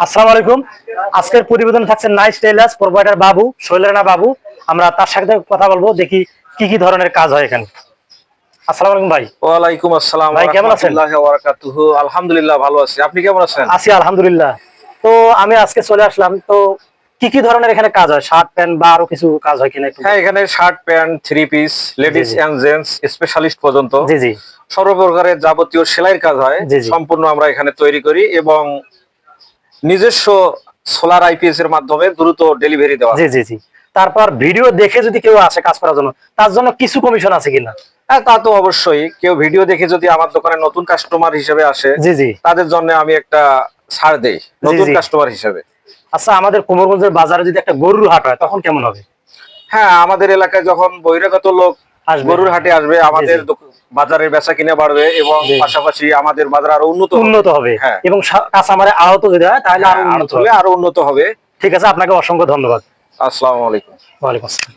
আসসালামু আলাইকুম। আজকের প্রতিবেদন থাকছে নাইস টেইলার্স প্রোভাইডার বাবু, শৈলেনা বাবু। আমরা তার সাথে কথা বলবো, দেখি কি কি ধরনের কাজ হয় এখানে। আসসালামু আলাইকুম ভাই। ওয়ালাইকুম আসসালাম ভাই ওয়া কেমন আছেন? রাহমাতুল্লাহি ওয়া বারাকাতুহু। আলহামদুলিল্লাহ ভালো আছি। আপনি কেমন আছেন? আছি আলহামদুলিল্লাহ। তো আমি আজকে চলে আসলাম, তো কি কি ধরনের এখানে কাজ হয়, শার্ট প্যান্ট বা আরো কিছু কাজ হয় কিনা একটু হ্যাঁ, এখানে শার্ট প্যান্ট, থ্রি পিস, জি লেডিস জি এন্ড জেন্টস স্পেশালিস্ট পর্যন্ত জি জি সর্বপ্রকারের যাবতীয় সেলাইয়ের কাজ হয়। জি জি সম্পূর্ণ আমরা এখানে তৈরি করি এবং নিজস্ব সোলার আইপিএস এর মাধ্যমে দ্রুত ডেলিভারি দেওয়া জি হয়। জি জি তারপর ভিডিও দেখে যদি কেউ আসে কাজ করার জন্য, তার জন্য কিছু কমিশন আছে কিনা? হ্যাঁ, তা তো অবশ্যই। কেউ ভিডিও দেখে যদি আমার দোকানে নতুন কাস্টমার হিসেবে আসে, জি জি তাদের জন্য আমি একটা ছাড় দেই জি নতুন জি কাস্টমার হিসেবে। আচ্ছা, আমাদের কোমরগঞ্জের বাজারে যদি একটা গরুর হাট হয় তখন কেমন হবে? হ্যাঁ, আমাদের এলাকায় যখন বহিরাগত লোক আসবে, গরুর হাটে আসবে, জি আমাদের জি বাজারের বেচা কিনে বাড়বে এবং জি পাশাপাশি আমাদের বাজার আরো উন্নত হবে। উন্নত হবে, হ্যাঁ, এবং কাঁচামালে আহত যদি হয় তাহলে হ্যাঁ, আরো আরো উন্নত হলে হবে। আরো উন্নত হবে। ঠিক আছে, আপনাকে অসংখ্য ধন্যবাদ। আসসালামু আলাইকুম। ওয়ালাইকুম আসসালাম।